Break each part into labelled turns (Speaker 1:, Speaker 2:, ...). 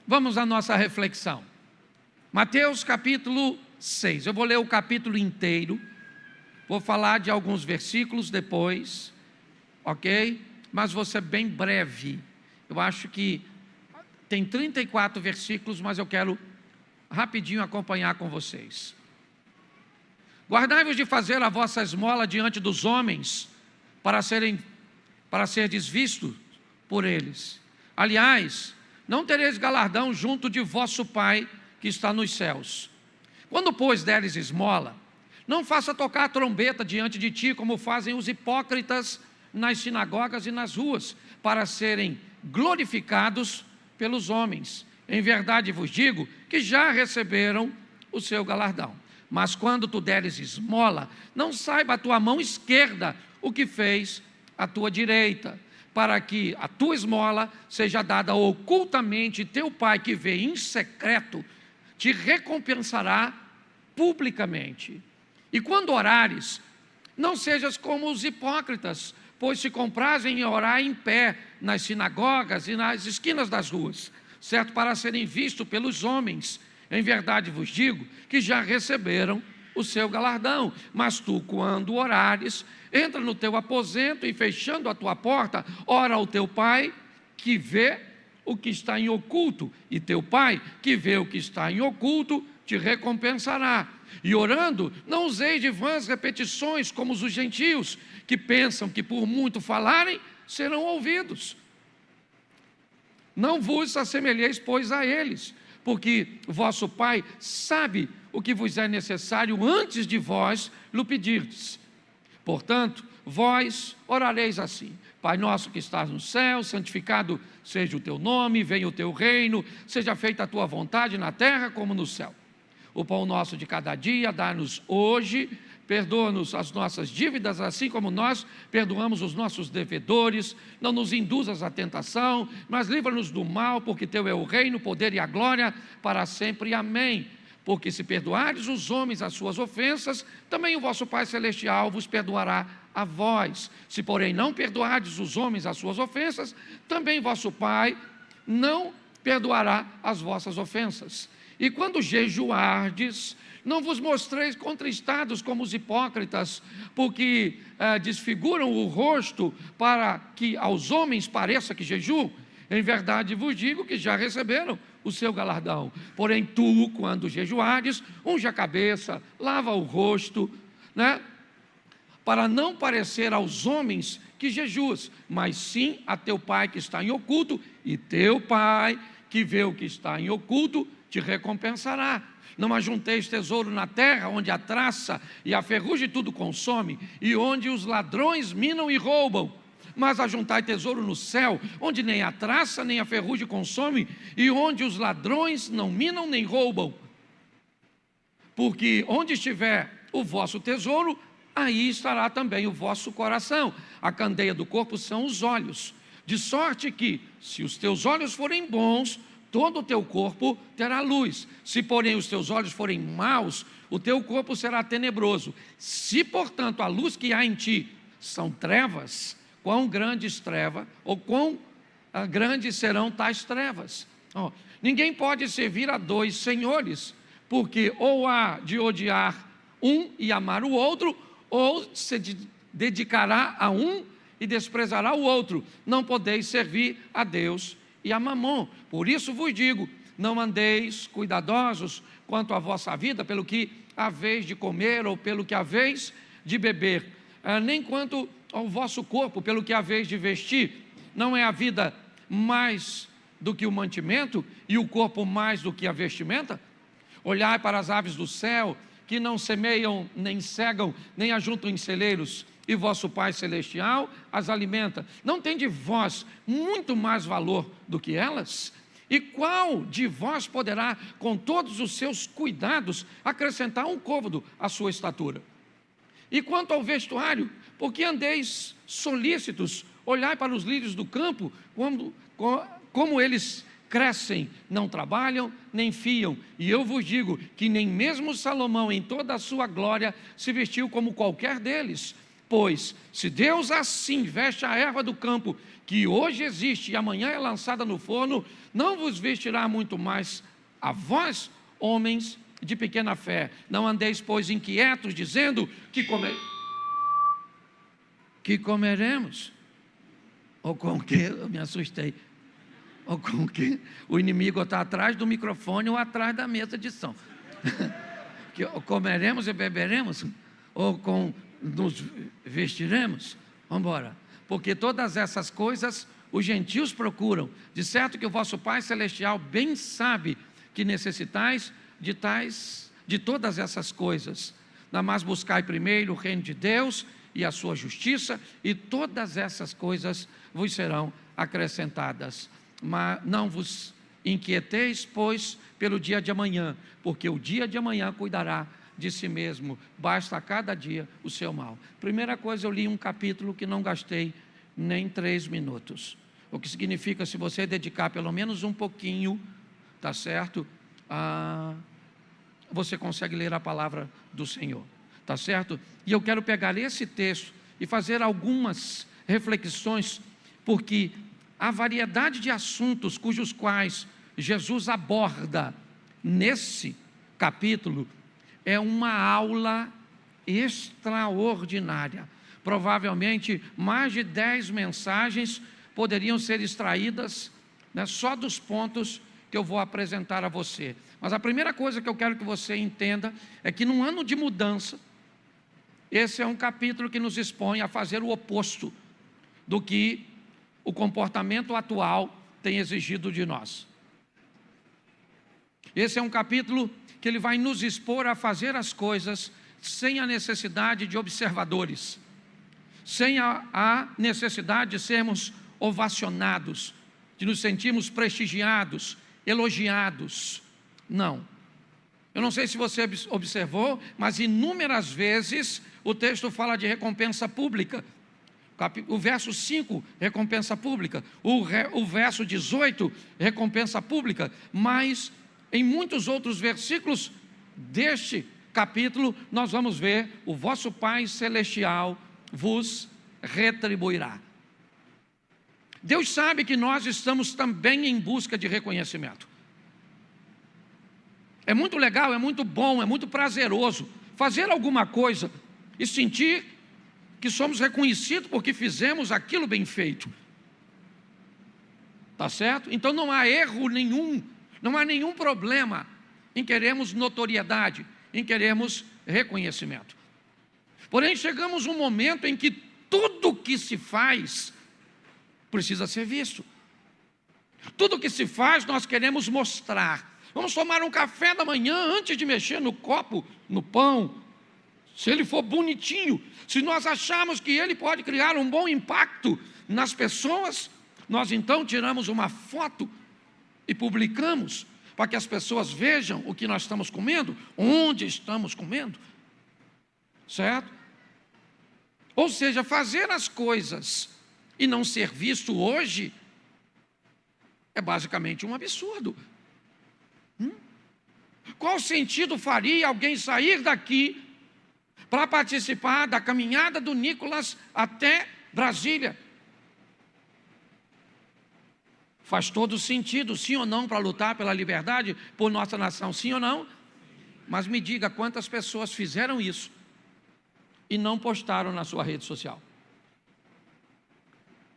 Speaker 1: Vamos à nossa reflexão. Mateus capítulo 6. Eu vou ler o capítulo inteiro. Vou falar de alguns versículos depois, ok? Mas vou ser bem breve. Eu acho que tem 34 versículos, mas eu quero rapidinho acompanhar com vocês. Guardai-vos de fazer a vossa esmola diante dos homens, para serdes vistos por eles. Aliás, não tereis galardão junto de vosso Pai que está nos céus. Quando, pois, deres esmola, não faça tocar a trombeta diante de ti, como fazem os hipócritas nas sinagogas e nas ruas, para serem glorificados pelos homens. Em verdade vos digo que já receberam o seu galardão. Mas quando tu deres esmola, não saiba a tua mão esquerda o que fez a tua direita, para que a tua esmola seja dada ocultamente, e teu Pai que vê em secreto te recompensará publicamente. E quando orares, não sejas como os hipócritas, pois se comprazem em orar em pé nas sinagogas e nas esquinas das ruas, certo, para serem vistos pelos homens. Em verdade vos digo que já receberam o seu galardão. Mas tu, quando orares, entra no teu aposento e, fechando a tua porta, ora ao teu Pai que vê o que está em oculto, e teu Pai que vê o que está em oculto te recompensará. E orando, não useis de vãs repetições como os gentios, que pensam que por muito falarem serão ouvidos. Não vos assemelheis, pois, a eles, porque vosso Pai sabe o que vos é necessário antes de vós lhe pedirdes. Portanto, vós orareis assim: Pai nosso que estás no céu, santificado seja o teu nome, venha o teu reino, seja feita a tua vontade na terra como no céu. O pão nosso de cada dia dá-nos hoje, perdoa-nos as nossas dívidas, assim como nós perdoamos os nossos devedores. Não nos induzas à tentação, mas livra-nos do mal, porque teu é o reino, o poder e a glória para sempre. Amém. Porque se perdoardes os homens as suas ofensas, também o vosso Pai Celestial vos perdoará a vós. Se, porém, não perdoardes os homens as suas ofensas, também vosso Pai não perdoará as vossas ofensas. E quando jejuardes, não vos mostreis contristados como os hipócritas, porque desfiguram o rosto para que aos homens pareça que jejuam. Em verdade vos digo que já receberam o seu galardão. Porém tu, quando jejuares, unge a cabeça, lava o rosto, para não parecer aos homens que jejuas, mas sim a teu Pai que está em oculto, e teu Pai que vê o que está em oculto te recompensará. Não ajunteis tesouro na terra, onde a traça e a ferrugem tudo consome, e onde os ladrões minam e roubam. Mas ajuntai tesouro no céu, onde nem a traça nem a ferrugem consome, e onde os ladrões não minam nem roubam. Porque onde estiver o vosso tesouro, aí estará também o vosso coração. A candeia do corpo são os olhos. De sorte que, se os teus olhos forem bons, todo o teu corpo terá luz. Se, porém, os teus olhos forem maus, o teu corpo será tenebroso. Se, portanto, a luz que há em ti são trevas, quão grandes trevas, ou quão grandes serão tais trevas. Ninguém pode servir a dois senhores, porque ou há de odiar um e amar o outro, ou se dedicará a um e desprezará o outro. Não podeis servir a Deus e a Mamon. Por isso vos digo: não andeis cuidadosos quanto à vossa vida, pelo que haveis de comer ou pelo que haveis de beber, nem quanto ao vosso corpo, pelo que haveis de vestir. Não é a vida mais do que o mantimento, e o corpo mais do que a vestimenta? Olhai para as aves do céu, que não semeiam, nem cegam, nem ajuntam em celeiros, e vosso Pai Celestial as alimenta. Não tem de vós muito mais valor do que elas? E qual de vós poderá, com todos os seus cuidados, acrescentar um côvado à sua estatura? E quanto ao vestuário, por que andeis solícitos? Olhai para os lírios do campo, como eles crescem, não trabalham, nem fiam. E eu vos digo que nem mesmo Salomão, em toda a sua glória, se vestiu como qualquer deles. pois, se Deus assim veste a erva do campo, que hoje existe e amanhã é lançada no forno, não vos vestirá muito mais a vós, homens de pequena fé. Não andeis, pois, inquietos, dizendo que comeremos, ou com que, eu me assustei, ou com que o inimigo está atrás do microfone ou atrás da mesa de som. Que comeremos e beberemos, ou nos vestiremos. Vamos embora. Porque todas essas coisas os gentios procuram. De certo que o vosso Pai Celestial bem sabe que necessitais de todas essas coisas. Mas buscai primeiro o reino de Deus e a sua justiça, e todas essas coisas vos serão acrescentadas. Mas não vos inquieteis, pois, pelo dia de amanhã, porque o dia de amanhã cuidará de si mesmo, basta a cada dia o seu mal. Primeira coisa, eu li um capítulo que não gastei nem 3 minutos, o que significa, se você dedicar pelo menos um pouquinho, tá certo? Você consegue ler a palavra do Senhor, tá certo? E eu quero pegar esse texto e fazer algumas reflexões, porque a variedade de assuntos cujos quais Jesus aborda nesse capítulo é uma aula extraordinária. Provavelmente mais de 10 mensagens poderiam ser extraídas, né, só dos pontos que eu vou apresentar a você. Mas a primeira coisa que eu quero que você entenda é que num ano de mudança, esse é um capítulo que nos expõe a fazer o oposto do que o comportamento atual tem exigido de nós. Esse é um capítulo que ele vai nos expor a fazer as coisas sem a necessidade de observadores, sem a necessidade de sermos ovacionados, de nos sentirmos prestigiados, elogiados. Não. Eu não sei se você observou, mas inúmeras vezes o texto fala de recompensa pública. O verso 5, recompensa pública. O verso 18, recompensa pública. Mas em muitos outros versículos deste capítulo, nós vamos ver: o vosso Pai Celestial vos retribuirá. Deus sabe que nós estamos também em busca de reconhecimento. É muito legal, é muito bom, é muito prazeroso fazer alguma coisa e sentir que somos reconhecidos porque fizemos aquilo bem feito. Tá certo? Então não há erro nenhum, não há nenhum problema em querermos notoriedade, em querermos reconhecimento. Porém, chegamos um momento em que tudo que se faz precisa ser visto. Tudo que se faz nós queremos mostrar. Vamos tomar um café da manhã antes de mexer no copo, no pão. Se ele for bonitinho, se nós acharmos que ele pode criar um bom impacto nas pessoas, nós então tiramos uma foto e publicamos, para que as pessoas vejam o que nós estamos comendo, onde estamos comendo, certo? Ou seja, fazer as coisas e não ser visto hoje é basicamente um absurdo. Qual sentido faria alguém sair daqui para participar da caminhada do Nicolas até Brasília? Faz todo sentido, sim ou não, para lutar pela liberdade, por nossa nação, sim ou não? Mas me diga quantas pessoas fizeram isso e não postaram na sua rede social?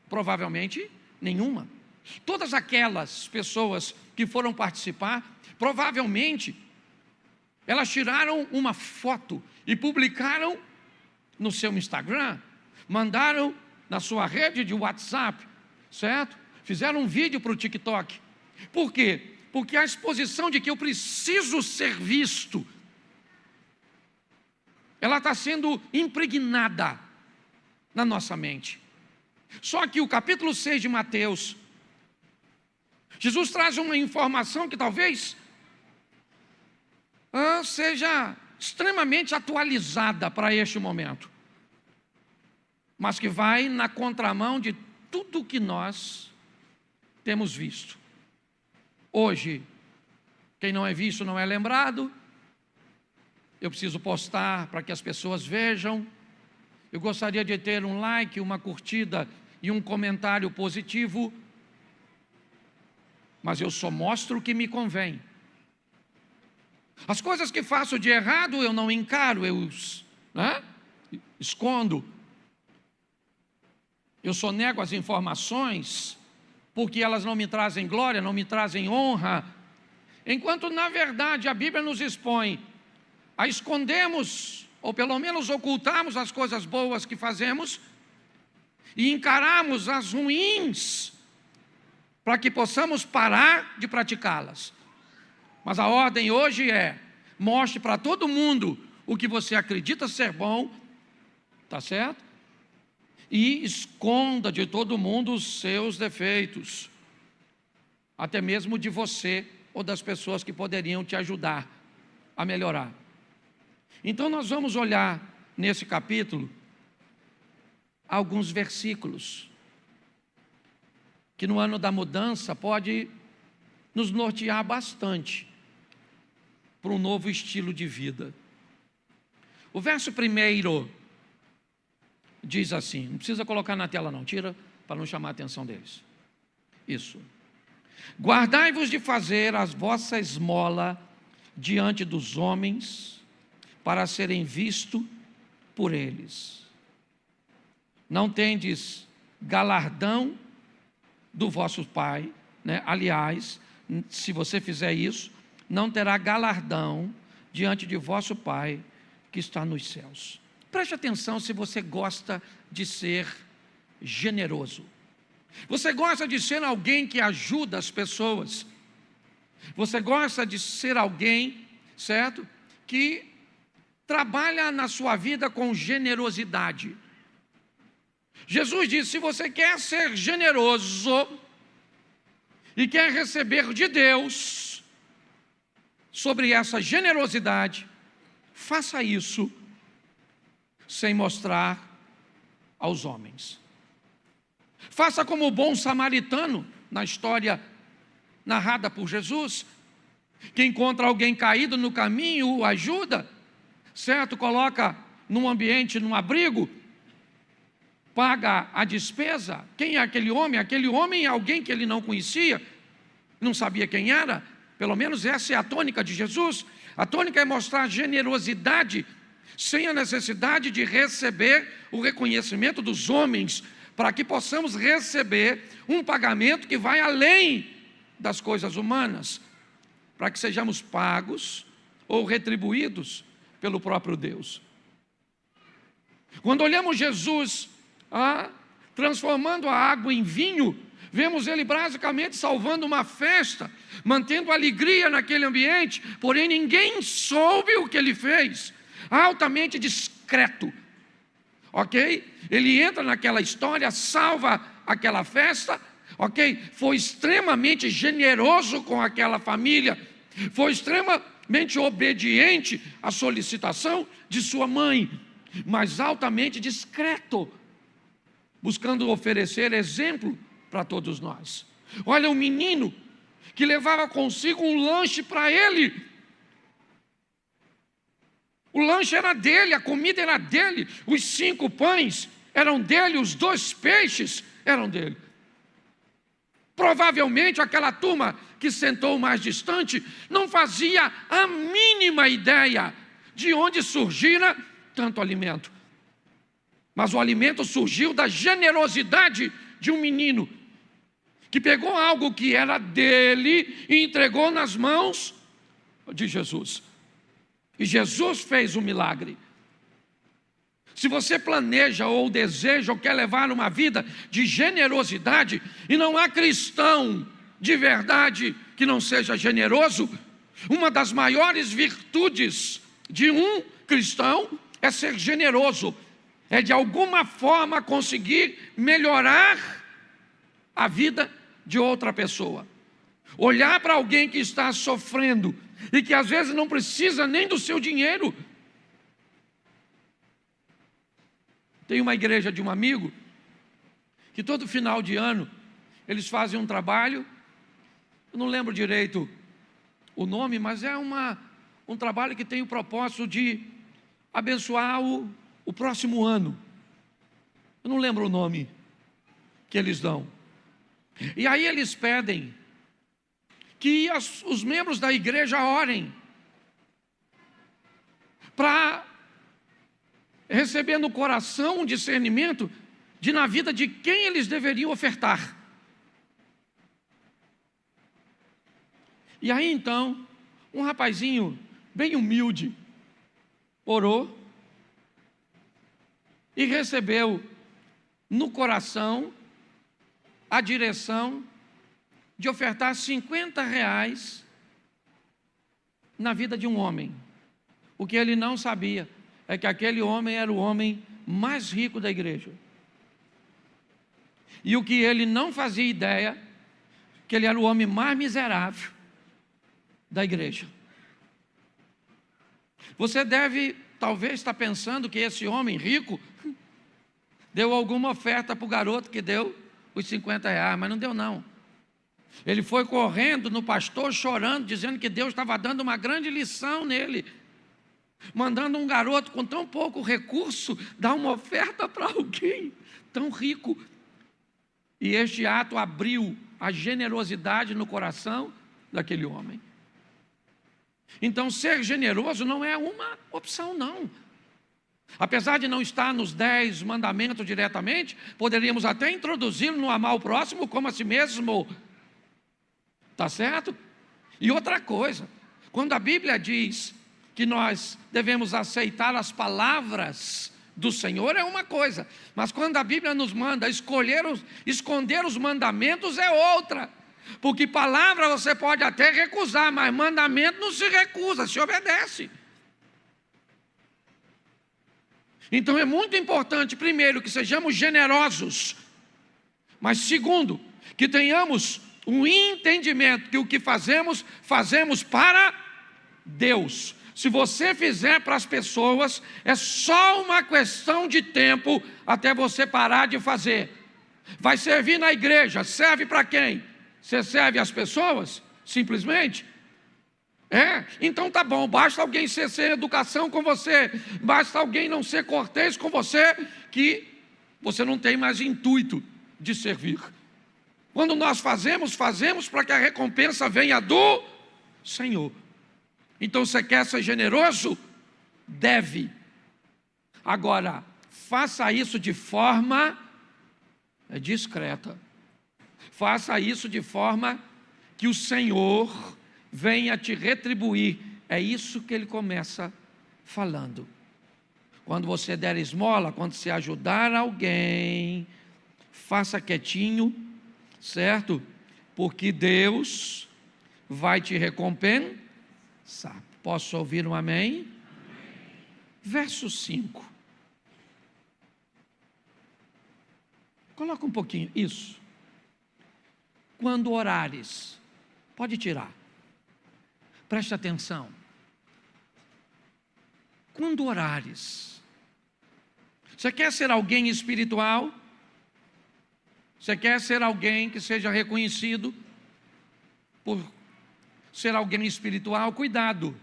Speaker 1: Provavelmente nenhuma. Todas aquelas pessoas que foram participar, provavelmente elas tiraram uma foto e publicaram no seu Instagram, mandaram na sua rede de WhatsApp, certo? Fizeram um vídeo para o TikTok. Por quê? Porque a exposição de que eu preciso ser visto, ela está sendo impregnada na nossa mente. Só que o capítulo 6 de Mateus, Jesus traz uma informação que talvez seja extremamente atualizada para este momento, mas que vai na contramão de tudo que nós temos visto. Hoje, quem não é visto não é lembrado. Eu preciso postar para que as pessoas vejam. eu gostaria de ter um like, uma curtida e um comentário positivo, mas eu só mostro o que me convém. As coisas que faço de errado eu não encaro, eu escondo. Eu sonego as informações porque elas não me trazem glória, não me trazem honra. Enquanto na verdade a Bíblia nos expõe a escondermos, ou pelo menos ocultarmos as coisas boas que fazemos e encararmos as ruins, para que possamos parar de praticá-las. Mas a ordem hoje é: mostre para todo mundo o que você acredita ser bom, tá certo? E esconda de todo mundo os seus defeitos, até mesmo de você ou das pessoas que poderiam te ajudar a melhorar. Então nós vamos olhar nesse capítulo alguns versículos que no ano da mudança pode nos nortear bastante para um novo estilo de vida. O verso 1 diz assim, não precisa colocar na tela não, tira para não chamar a atenção deles. Isso. Guardai-vos de fazer a vossa esmola diante dos homens, para serem vistos por eles. Não tendes galardão do vosso Pai, né? Aliás, se você fizer isso, não terá galardão diante de vosso Pai que está nos céus. Preste atenção se você gosta de ser generoso. Você gosta de ser alguém que ajuda as pessoas. Você gosta de ser alguém, certo? Que trabalha na sua vida com generosidade. Jesus disse: se você quer ser generoso e quer receber de Deus sobre essa generosidade, faça isso sem mostrar aos homens. Faça como o bom samaritano na história narrada por Jesus, que encontra alguém caído no caminho, o ajuda, certo? Coloca num ambiente, num abrigo, paga a despesa. Quem é aquele homem? Aquele homem é alguém que ele não conhecia, não sabia quem era. Pelo menos essa é a tônica de Jesus. A tônica é mostrar generosidade sem a necessidade de receber o reconhecimento dos homens, para que possamos receber um pagamento que vai além das coisas humanas, para que sejamos pagos ou retribuídos pelo próprio Deus. Quando olhamos Jesus transformando a água em vinho, vemos ele basicamente salvando uma festa, mantendo alegria naquele ambiente, porém ninguém soube o que ele fez. Altamente discreto, ok? Ele entra naquela história, salva aquela festa, ok? Foi extremamente generoso com aquela família, foi extremamente obediente à solicitação de sua mãe, mas altamente discreto, buscando oferecer exemplo para todos nós. Olha, um menino que levava consigo um lanche para ele. O lanche era dele, a comida era dele, os 5 pães eram dele, os 2 peixes eram dele. Provavelmente aquela turma que sentou mais distante não fazia a mínima ideia de onde surgira tanto alimento. Mas o alimento surgiu da generosidade de um menino que pegou algo que era dele e entregou nas mãos de Jesus. E Jesus fez um milagre. Se você planeja ou deseja ou quer levar uma vida de generosidade, e não há cristão de verdade que não seja generoso, uma das maiores virtudes de um cristão é ser generoso, é de alguma forma conseguir melhorar a vida de outra pessoa. Olhar para alguém que está sofrendo e que às vezes não precisa nem do seu dinheiro. Tem uma igreja de um amigo que todo final de ano eles fazem um trabalho, eu não lembro direito o nome, mas é um trabalho que tem o propósito de abençoar o próximo ano. Eu não lembro o nome que eles dão. E aí eles pedem que os membros da igreja orem para receber no coração um discernimento de na vida de quem eles deveriam ofertar. E aí então, um rapazinho bem humilde orou e recebeu no coração a direção de ofertar R$50 na vida de um homem. O que ele não sabia é que aquele homem era o homem mais rico da igreja. E o que ele não fazia ideia, que ele era o homem mais miserável da igreja. Você deve, talvez, estar pensando que esse homem rico deu alguma oferta para o garoto que deu os R$50, mas não deu não. Ele foi correndo no pastor, chorando, dizendo que Deus estava dando uma grande lição nele, mandando um garoto com tão pouco recurso dar uma oferta para alguém tão rico. E este ato abriu a generosidade no coração daquele homem. Então, ser generoso não é uma opção, não. Apesar de não estar nos 10 mandamentos diretamente, poderíamos até introduzi-lo no amar o próximo como a si mesmo. Está certo? E outra coisa, quando a Bíblia diz que nós devemos aceitar as palavras do Senhor é uma coisa, mas quando a Bíblia nos manda esconder os mandamentos é outra. Porque palavra você pode até recusar, mas mandamento não se recusa, se obedece. Então é muito importante, primeiro, que sejamos generosos, mas segundo, que tenhamos um entendimento que o que fazemos, fazemos para Deus. Se você fizer para as pessoas, é só uma questão de tempo até você parar de fazer. Vai servir na igreja, serve para quem? Você serve às pessoas? Simplesmente? Então tá bom, basta alguém ser sem educação com você, basta alguém não ser cortês com você, que você não tem mais intuito de servir. Quando nós fazemos para que a recompensa venha do Senhor. Então você quer ser generoso? Deve. Agora, faça isso de forma discreta. Faça isso de forma que o Senhor venha te retribuir. É isso que ele começa falando. Quando você der esmola, quando você ajudar alguém, faça quietinho, certo? Porque Deus vai te recompensar. Posso ouvir um amém? Amém. Verso 5. Coloca um pouquinho, isso. Quando orares, pode tirar. Preste atenção. Quando orares, você quer ser alguém espiritual? Você quer ser alguém que seja reconhecido por ser alguém espiritual? Cuidado,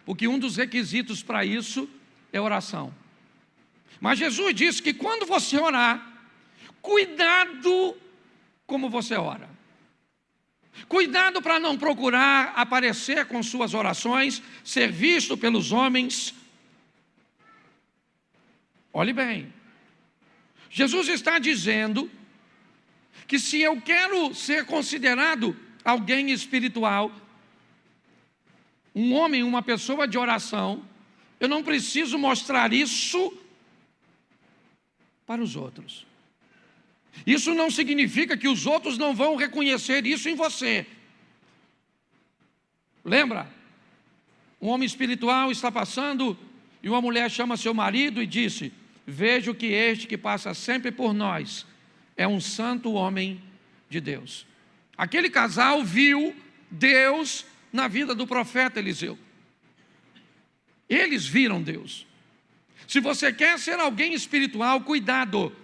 Speaker 1: porque um dos requisitos para isso é oração. Mas Jesus disse que quando você orar, cuidado como você ora. Cuidado para não procurar aparecer com suas orações, ser visto pelos homens. Olhe bem, Jesus está dizendo que se eu quero ser considerado alguém espiritual, um homem, uma pessoa de oração, eu não preciso mostrar isso para os outros. Isso não significa que os outros não vão reconhecer isso em você. Lembra? Um homem espiritual está passando e uma mulher chama seu marido e disse: vejo que este que passa sempre por nós é um santo homem de Deus. Aquele casal viu Deus na vida do profeta Eliseu. Eles viram Deus. Se você quer ser alguém espiritual, cuidado.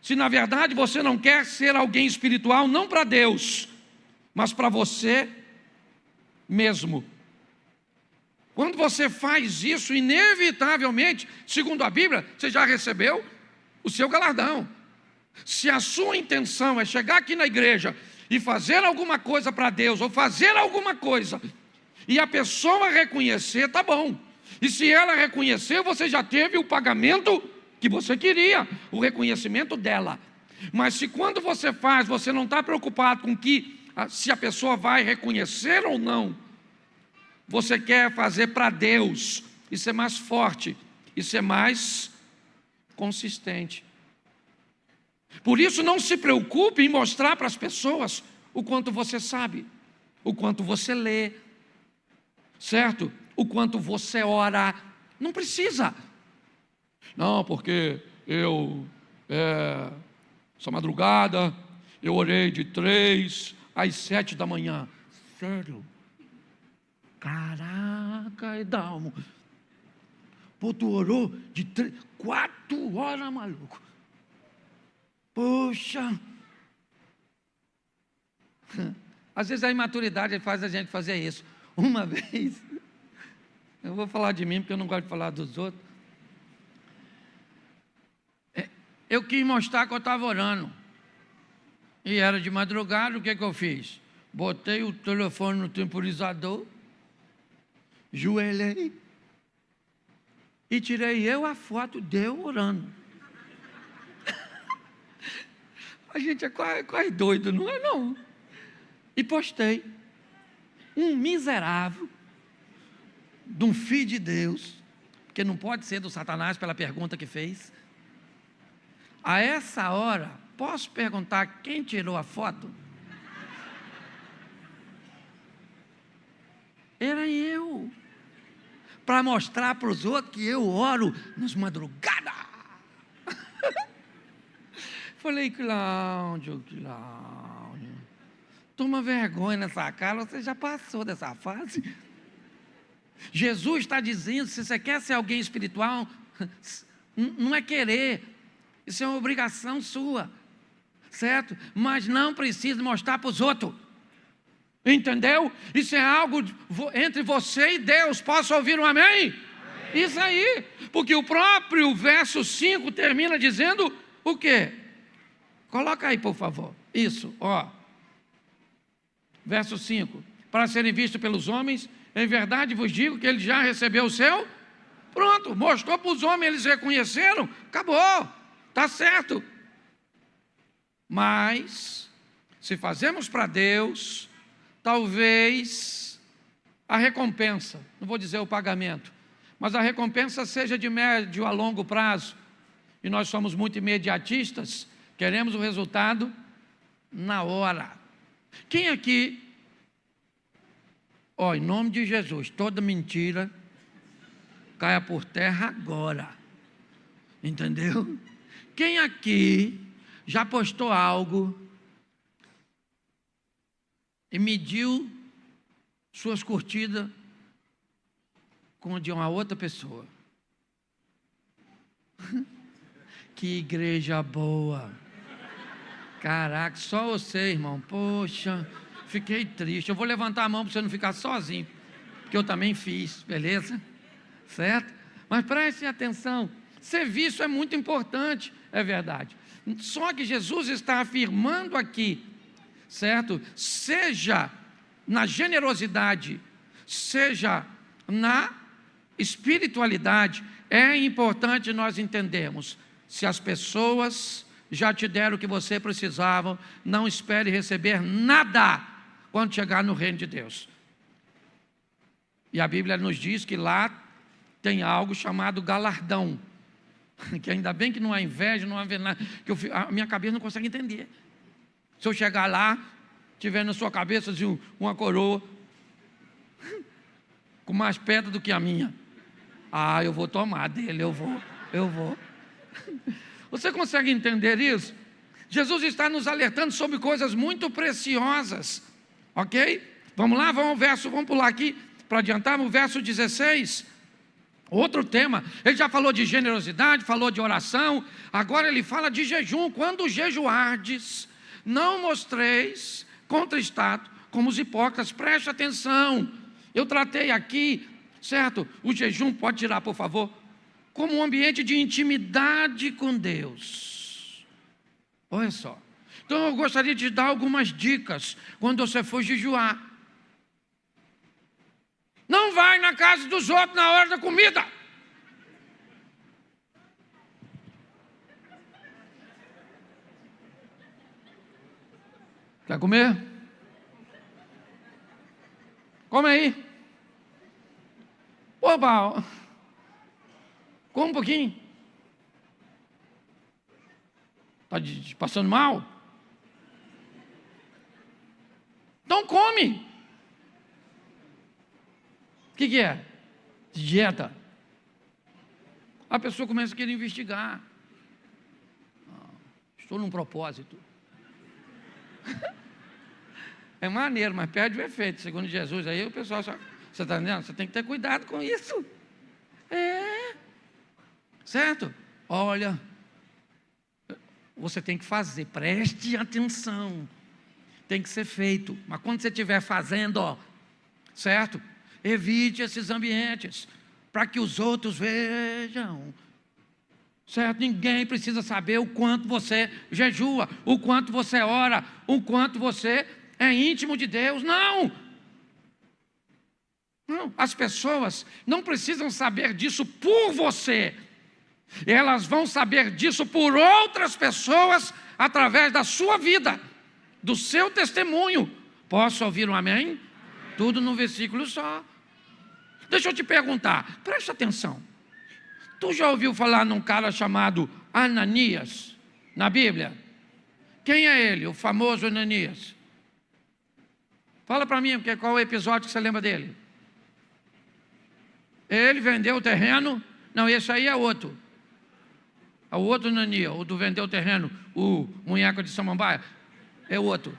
Speaker 1: Se na verdade você não quer ser alguém espiritual, não para Deus, mas para você mesmo. Quando você faz isso, inevitavelmente, segundo a Bíblia, você já recebeu o seu galardão. Se a sua intenção é chegar aqui na igreja e fazer alguma coisa para Deus, ou fazer alguma coisa, e a pessoa reconhecer, tá bom. E se ela reconhecer, você já teve o pagamento que você queria, o reconhecimento dela. Mas se quando você faz, você não está preocupado com se a pessoa vai reconhecer ou não, você quer fazer para Deus, e ser mais forte, e ser mais consistente. Por isso, não se preocupe em mostrar para as pessoas o quanto você sabe, o quanto você lê, certo? O quanto você ora. Não precisa. Não, porque essa madrugada, eu orei de 3 às 7 da manhã. Sério? Caraca, Edalmo. Pô, tu orou de 4 horas, maluco. Poxa. Às vezes a imaturidade faz a gente fazer isso. Uma vez, eu vou falar de mim porque eu não gosto de falar dos outros. Eu quis mostrar que eu estava orando. E era de madrugada, o que eu fiz? Botei o telefone no temporizador, joelhei e tirei a foto de eu orando. A gente é quase doido, não é não? E postei. Um miserável de um filho de Deus, porque não pode ser do Satanás pela pergunta que fez. A essa hora, posso perguntar quem tirou a foto? Era eu. Para mostrar para os outros que eu oro nas madrugadas. Falei, Cláudio, toma vergonha nessa cara, você já passou dessa fase. Jesus está dizendo, se você quer ser alguém espiritual, não é querer, isso é uma obrigação sua, certo? Mas não precisa mostrar para os outros, entendeu? Isso é algo entre você e Deus. Posso ouvir um amém? Amém. Isso aí, porque o próprio verso 5 termina dizendo o quê? Coloca aí, por favor, isso, ó. Verso 5, para serem vistos pelos homens, em verdade vos digo que ele já recebeu o seu, pronto, mostrou para os homens, eles reconheceram, acabou, está certo. Mas, se fazemos para Deus, talvez a recompensa, não vou dizer o pagamento, mas a recompensa seja de médio a longo prazo, e nós somos muito imediatistas, queremos o resultado na hora. Quem aqui, em nome de Jesus, toda mentira caia por terra agora, entendeu? Quem aqui já postou algo e mediu suas curtidas com a de uma outra pessoa? Que igreja boa! Caraca, só você, irmão. Poxa, fiquei triste. Eu vou levantar a mão para você não ficar sozinho, porque eu também fiz, beleza? Certo? Mas preste atenção, ser visto é muito importante, é verdade. Só que Jesus está afirmando aqui, certo? Seja na generosidade, seja na espiritualidade, é importante nós entendermos, se as pessoas já te deram o que você precisava, não espere receber nada quando chegar no reino de Deus. E a Bíblia nos diz que lá tem algo chamado galardão, que ainda bem que não há inveja, não há nada, que a minha cabeça não consegue entender. Se eu chegar lá, tiver na sua cabeça assim, uma coroa com mais pedra do que a minha, eu vou tomar dele, eu vou. Você consegue entender isso? Jesus está nos alertando sobre coisas muito preciosas, ok? Vamos lá, vamos pular aqui, para adiantar, no verso 16, outro tema. Ele já falou de generosidade, falou de oração, agora ele fala de jejum. Quando jejuardes, não mostreis contristado como os hipócritas. Preste atenção, eu tratei aqui, certo? O jejum, pode tirar por favor, como um ambiente de intimidade com Deus. Olha só. Então eu gostaria de dar algumas dicas quando você for jejuar. Não vai na casa dos outros na hora da comida. Quer comer? Come aí. Opa, come um pouquinho. Está passando mal? Então come. O que é? Dieta. A pessoa começa a querer investigar. Estou num propósito. É maneiro, mas perde o efeito. Segundo Jesus, aí o pessoal só... Você está entendendo? Você tem que ter cuidado com isso. Certo? Olha, você tem que fazer, preste atenção. Tem que ser feito. Mas quando você estiver fazendo, certo? Evite esses ambientes, para que os outros vejam. Certo? Ninguém precisa saber o quanto você jejua, o quanto você ora, o quanto você é íntimo de Deus. Não! Não, as pessoas não precisam saber disso por você. Elas vão saber disso por outras pessoas através da sua vida, do seu testemunho. Posso ouvir um amém? Tudo num versículo só. Deixa eu te perguntar, presta atenção. Tu já ouviu falar num cara chamado Ananias na Bíblia? Quem é ele, o famoso Ananias? Fala para mim, qual é o episódio que você lembra dele? Ele vendeu o terreno. Não, esse aí é outro. É o outro Ananias, o do vendeu o terreno, o munheco de Samambaia. É outro.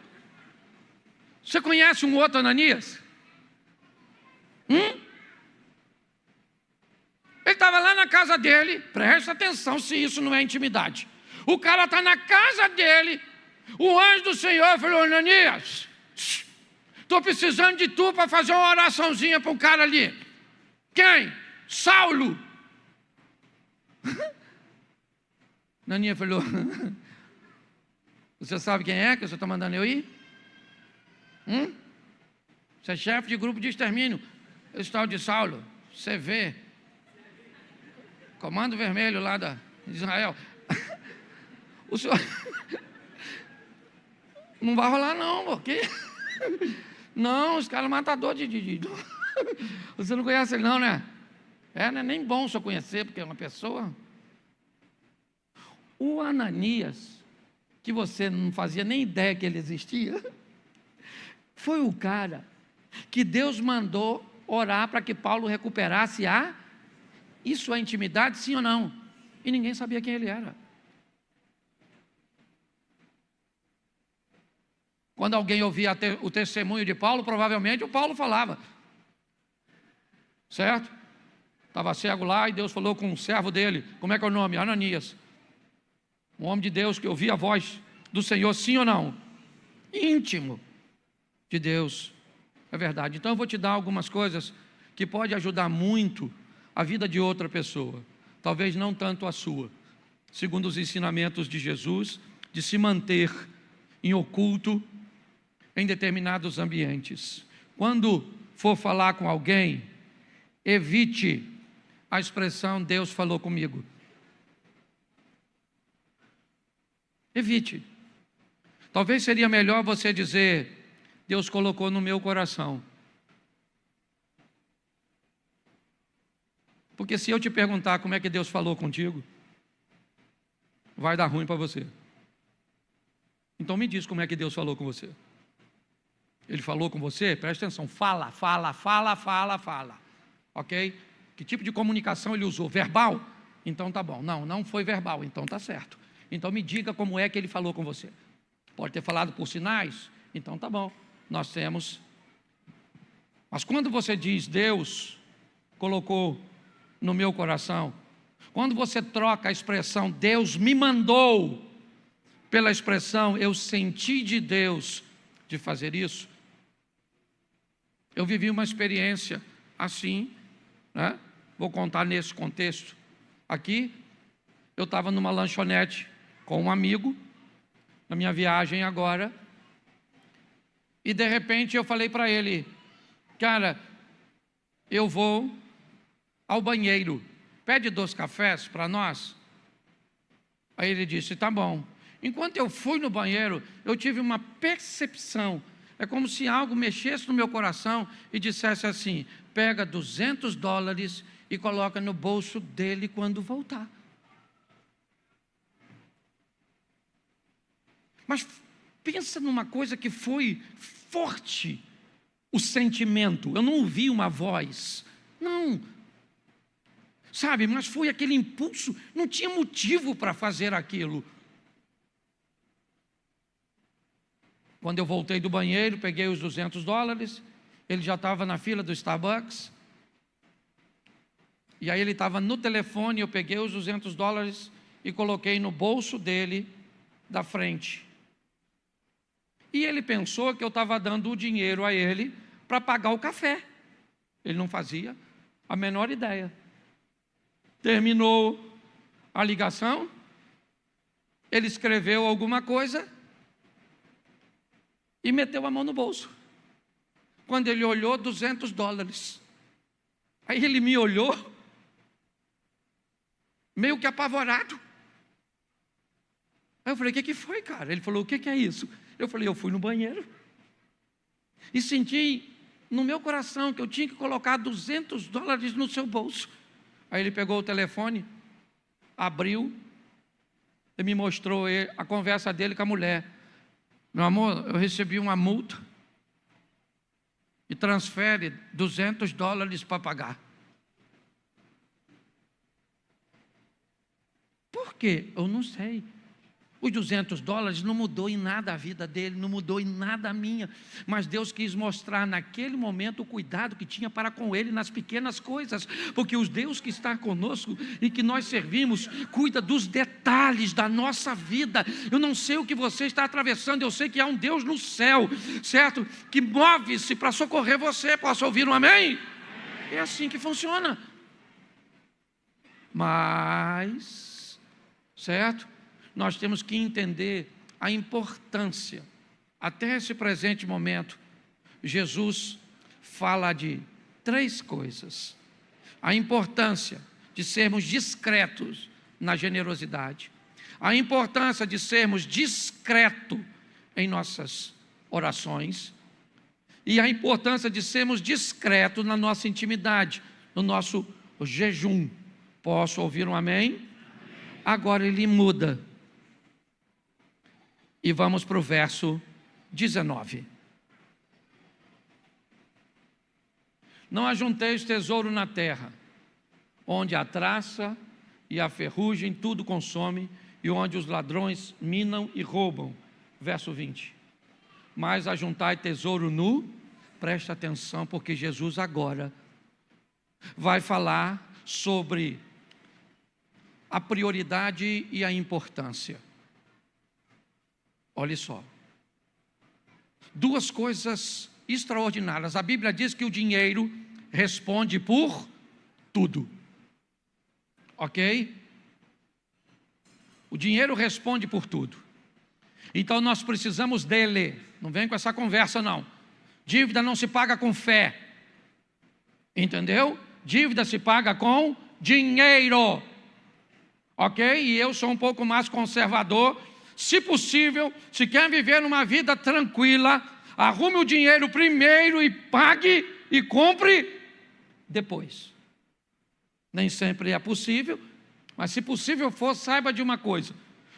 Speaker 1: Você conhece um outro Ananias? Ele estava lá na casa dele. Presta atenção se isso não é intimidade. O cara está na casa dele. O anjo do Senhor falou: Ananias, estou precisando de tu para fazer uma oraçãozinha para um cara ali. Quem? Saulo. Ananias falou: você sabe quem é que você está mandando eu ir? Você é chefe de grupo de extermínio. Esse tal de Saulo. Você vê. Comando Vermelho lá de Israel. O senhor... Não vai rolar não, porque... Não, os caras matadores de... Você não conhece ele não, né? Não é nem bom só conhecer, porque é uma pessoa... O Ananias, que você não fazia nem ideia que ele existia, foi o cara que Deus mandou orar para que Paulo recuperasse isso é intimidade, sim ou não? E ninguém sabia quem ele era. Quando alguém ouvia o testemunho de Paulo, provavelmente o Paulo falava. Certo? Estava cego lá e Deus falou com um servo dele. Como é que é o nome? Ananias. Um homem de Deus que ouvia a voz do Senhor, sim ou não? Íntimo de Deus. É verdade. Então eu vou te dar algumas coisas que podem ajudar muito a vida de outra pessoa. Talvez não tanto a sua. Segundo os ensinamentos de Jesus, de se manter em oculto em determinados ambientes. Quando for falar com alguém, evite a expressão Deus falou comigo. Evite. Talvez seria melhor você dizer Deus colocou no meu coração. Porque se eu te perguntar como é que Deus falou contigo, vai dar ruim para você. Então me diz como é que Deus falou com você. Ele falou com você? Presta atenção, fala. Ok? Que tipo de comunicação ele usou? Verbal? Então tá bom. Não foi verbal, então tá certo. Então me diga como é que ele falou com você. Pode ter falado por sinais? Então tá bom. Nós temos. Mas quando você diz Deus colocou no meu coração, quando você troca a expressão Deus me mandou pela expressão eu senti de Deus de fazer isso, eu vivi uma experiência assim, né? Vou contar nesse contexto. Aqui, eu estava numa lanchonete com um amigo, na minha viagem agora, e de repente eu falei para ele: cara, eu vou ao banheiro, pede 2 cafés para nós. Aí ele disse: tá bom. Enquanto eu fui no banheiro, eu tive uma percepção, é como se algo mexesse no meu coração e dissesse assim: pega $200 e coloca no bolso dele quando voltar. Mas pensa numa coisa que foi forte, o sentimento. Eu não ouvi uma voz, não, sabe, mas foi aquele impulso, não tinha motivo para fazer aquilo. Quando eu voltei do banheiro, peguei os $200, ele já estava na fila do Starbucks, e aí ele estava no telefone, eu peguei os $200 e coloquei no bolso dele, da frente. E ele pensou que eu estava dando o dinheiro a ele para pagar o café. Ele não fazia a menor ideia. Terminou a ligação, ele escreveu alguma coisa e meteu a mão no bolso. Quando ele olhou, $200. Aí ele me olhou, meio que apavorado. Aí eu falei: o que foi, cara? Ele falou: o que é isso? Eu falei: eu fui no banheiro e senti no meu coração que eu tinha que colocar $200 no seu bolso. Aí ele pegou o telefone, abriu e me mostrou a conversa dele com a mulher. Meu amor, eu recebi uma multa e transfere $200 para pagar. Por quê? Eu não sei. Os $200 não mudou em nada a vida dele, não mudou em nada a minha, mas Deus quis mostrar naquele momento o cuidado que tinha para com ele nas pequenas coisas, porque o Deus que está conosco e que nós servimos, cuida dos detalhes da nossa vida. Eu não sei o que você está atravessando, eu sei que há um Deus no céu, certo? Que move-se para socorrer você. Posso ouvir um amém? É assim que funciona. Mas, certo? Nós temos que entender a importância. Até esse presente momento, Jesus fala de 3 coisas. A importância de sermos discretos na generosidade. A importância de sermos discretos em nossas orações. E a importância de sermos discretos na nossa intimidade, no nosso jejum. Posso ouvir um amém? Agora ele muda. E vamos para o verso 19. Não ajunteis tesouro na terra, onde a traça e a ferrugem tudo consome, e onde os ladrões minam e roubam. Verso 20. Mas ajuntai tesouro nu, preste atenção, porque Jesus agora vai falar sobre a prioridade e a importância. Olha só, 2 coisas extraordinárias. A Bíblia diz que o dinheiro responde por tudo, ok? O dinheiro responde por tudo. Então nós precisamos dele. Não vem com essa conversa não. Dívida não se paga com fé, entendeu? Dívida se paga com dinheiro, ok? E eu sou um pouco mais conservador. Se possível, se quer viver numa vida tranquila, arrume o dinheiro primeiro e pague e compre depois. Nem sempre é possível, mas se possível for, saiba de uma coisa: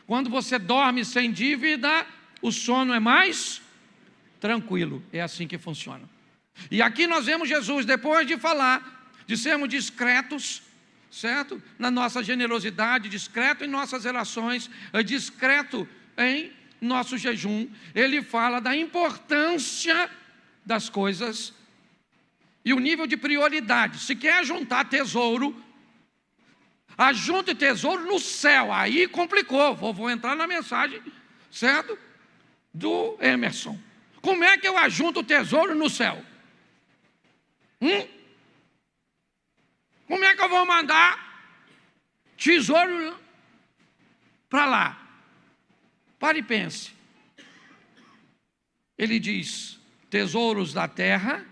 Speaker 1: quando você dorme sem dívida, o sono é mais tranquilo. É assim que funciona. E aqui nós vemos Jesus, depois de falar de sermos discretos, certo? Na nossa generosidade, discreto em nossas relações, discreto em nosso jejum, ele fala da importância das coisas e o nível de prioridade. Se quer juntar tesouro, ajunte tesouro no céu. Aí complicou, vou entrar na mensagem, certo? Do Emerson. Como é que eu ajunto tesouro no céu? Como é que eu vou mandar tesouro para lá. Pare e pense. Ele diz, tesouros da terra,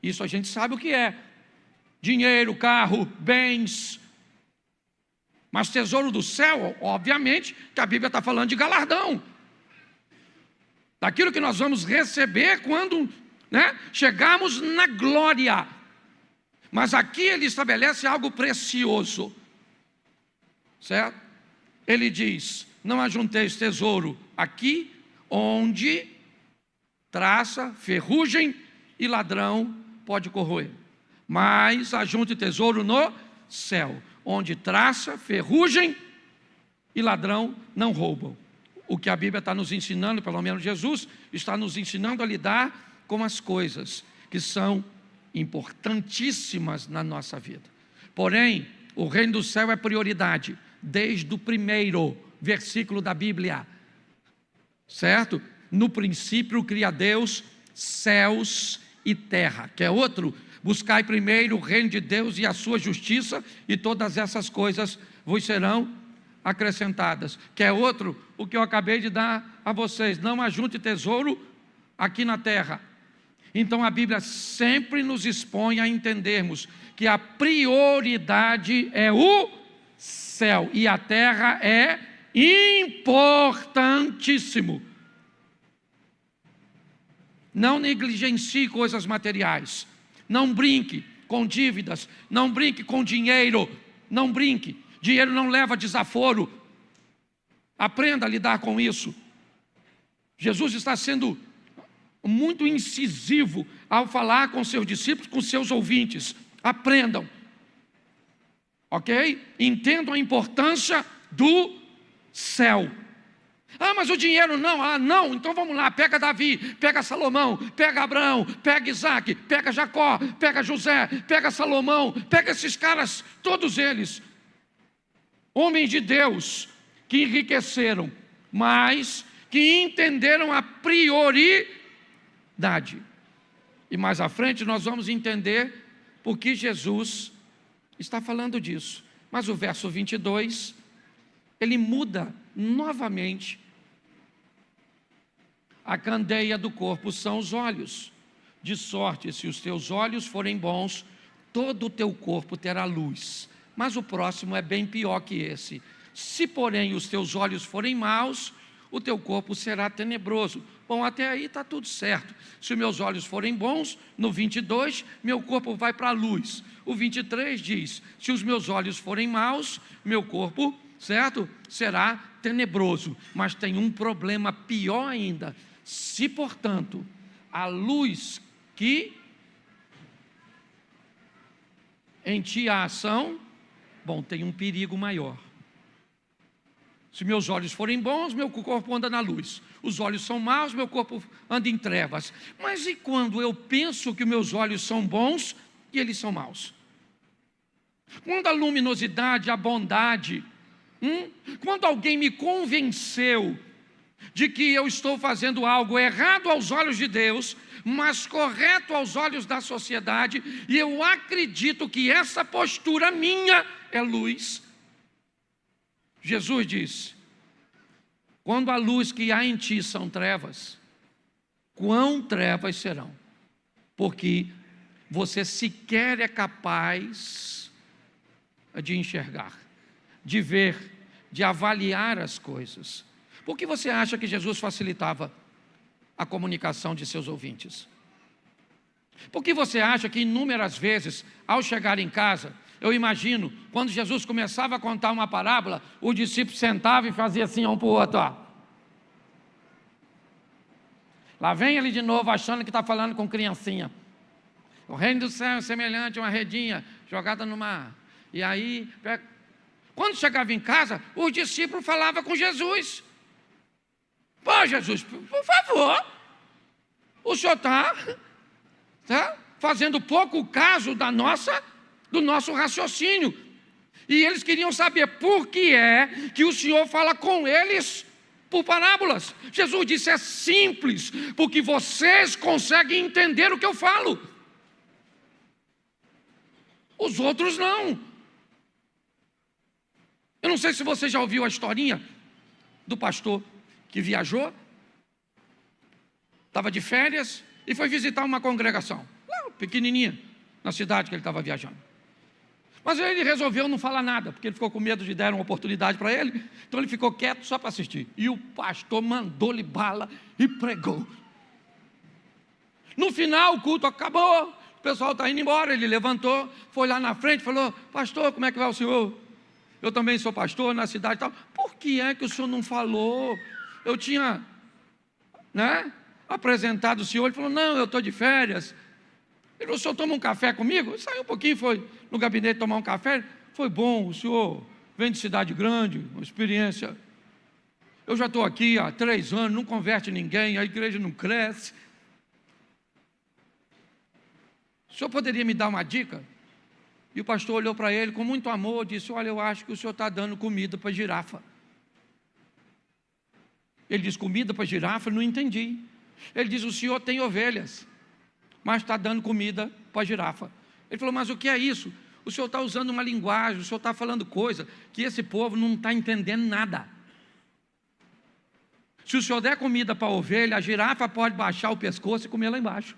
Speaker 1: isso a gente sabe o que é. Dinheiro, carro, bens. Mas tesouro do céu, obviamente, que a Bíblia está falando de galardão. Daquilo que nós vamos receber quando chegarmos na glória. Mas aqui ele estabelece algo precioso. Certo? Ele diz, não ajunteis tesouro aqui, onde traça, ferrugem e ladrão pode corroer. Mas ajunte tesouro no céu, onde traça, ferrugem e ladrão não roubam. O que a Bíblia está nos ensinando, pelo menos Jesus, está nos ensinando a lidar com as coisas que são importantíssimas na nossa vida. Porém, o reino do céu é prioridade, desde o primeiro versículo da Bíblia. Certo? No princípio cria Deus céus e terra. Quer outro? Buscai primeiro o reino de Deus e a sua justiça, e todas essas coisas vos serão acrescentadas. Quer outro? O que eu acabei de dar a vocês. Não ajunte tesouro aqui na terra. Então a Bíblia sempre nos expõe a entendermos que a prioridade é o céu, e a terra é importantíssimo. Não negligencie coisas materiais. Não brinque com dívidas, não brinque com dinheiro, não brinque. Dinheiro não leva desaforo. Aprenda a lidar com isso. Jesus está sendo muito incisivo ao falar com seus discípulos, com seus ouvintes. Aprendam. Ok? Entendam a importância do céu. Ah, mas o dinheiro não. Ah, não, então vamos lá, pega Davi, pega Salomão, pega Abraão, pega Isaac, pega Jacó, pega José, pega Salomão, pega esses caras, todos eles, homens de Deus, que enriqueceram, mas que entenderam a prioridade. E mais à frente nós vamos entender por que Jesus está falando disso. Mas o verso 22, ele muda novamente. A candeia do corpo são os olhos. De sorte, se os teus olhos forem bons, todo o teu corpo terá luz. Mas o próximo é bem pior que esse. Se, porém, os teus olhos forem maus, o teu corpo será tenebroso. Bom, até aí está tudo certo. Se os meus olhos forem bons, no 22, meu corpo vai para a luz. O 23 diz, se os meus olhos forem maus, meu corpo, certo, será tenebroso. Mas tem um problema pior ainda. Se, portanto, a luz que em ti há ação, bom, tem um perigo maior. Se meus olhos forem bons, meu corpo anda na luz. Os olhos são maus, meu corpo anda em trevas. Mas e quando eu penso que meus olhos são bons e eles são maus? Quando a luminosidade, a bondade, quando alguém me convenceu de que eu estou fazendo algo errado aos olhos de Deus, mas correto aos olhos da sociedade, e eu acredito que essa postura minha é luz. Jesus disse, quando a luz que há em ti são trevas, quão trevas serão? Porque você sequer é capaz de enxergar, de ver, de avaliar as coisas. Por que você acha que Jesus facilitava a comunicação de seus ouvintes? Por que você acha que inúmeras vezes, ao chegar em casa, eu imagino, quando Jesus começava a contar uma parábola, o discípulo sentava e fazia assim um para o outro, ó. Lá vem ele de novo, achando que está falando com criancinha. O reino do céu é semelhante a uma redinha jogada no mar. E aí, quando chegava em casa, os discípulos falavam com Jesus. Pô, Jesus, por favor, o senhor está fazendo pouco caso do nosso raciocínio. E eles queriam saber por que é que o senhor fala com eles por parábolas. Jesus disse, é simples, porque vocês conseguem entender o que eu falo. Os outros não. Eu não sei se você já ouviu a historinha do pastor que viajou, estava de férias e foi visitar uma congregação, lá, pequenininha, na cidade que ele estava viajando. Mas ele resolveu não falar nada, porque ele ficou com medo de dar uma oportunidade para ele, então ele ficou quieto só para assistir. E o pastor mandou-lhe bala e pregou. No final o culto acabou, o pessoal está indo embora, ele levantou, foi lá na frente e falou: pastor, como é que vai o senhor? Eu também sou pastor na cidade e tal. Por que é que o senhor não falou? Eu tinha, apresentado o senhor. Ele falou: não, eu estou de férias. Ele falou: o senhor toma um café comigo? Ele saiu um pouquinho, foi no gabinete tomar um café. Foi bom, o senhor vem de cidade grande, uma experiência. Eu já estou aqui há 3 anos, não converte ninguém, a igreja não cresce. O senhor poderia me dar uma dica? E o pastor olhou para ele com muito amor e disse: olha, eu acho que o senhor está dando comida para girafa. Ele disse: comida para girafa? Não entendi. Ele diz: o senhor tem ovelhas, mas está dando comida para girafa. Ele falou: mas o que é isso? O senhor está usando uma linguagem, o senhor está falando coisa que esse povo não está entendendo nada. Se o senhor der comida para a ovelha, a girafa pode baixar o pescoço e comer lá embaixo.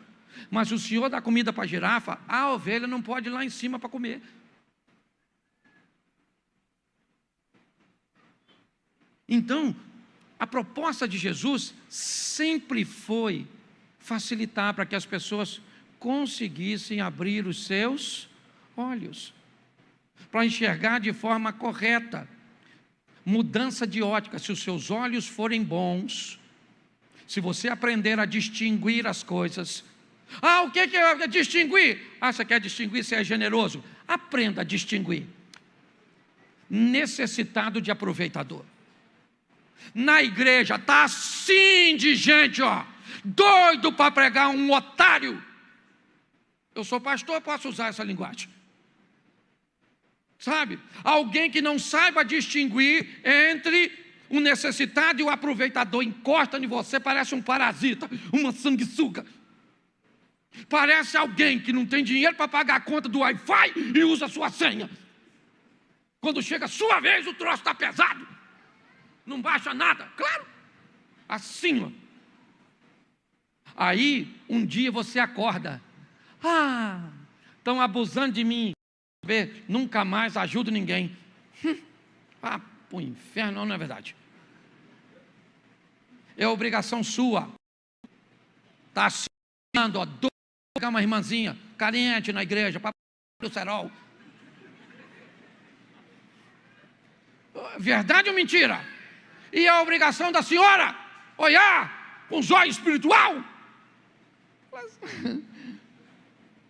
Speaker 1: Mas se o senhor dá comida para a girafa, a ovelha não pode ir lá em cima para comer. Então, a proposta de Jesus sempre foi facilitar para que as pessoas conseguissem abrir os seus olhos, para enxergar de forma correta. Mudança de ótica. Se os seus olhos forem bons, se você aprender a distinguir as coisas. O que é distinguir? Você quer distinguir? Você é generoso. Aprenda a distinguir necessitado de aproveitador. Na igreja está assim de gente, doido para pregar um otário. Eu sou pastor, posso usar essa linguagem. Sabe? Alguém que não saiba distinguir entre o necessitado e o aproveitador, encosta em você, parece um parasita, uma sanguessuga. Parece alguém que não tem dinheiro para pagar a conta do Wi-Fi e usa a sua senha. Quando chega a sua vez, o troço está pesado. Não baixa nada, claro. Assim, Aí, um dia você acorda. Estão abusando de mim. Nunca mais ajudo ninguém. Para o inferno, não é verdade. É obrigação sua. Está assinando, pegar uma irmãzinha carente na igreja, para o cerol. Verdade ou mentira? E a obrigação da senhora olhar com os olhos espiritual.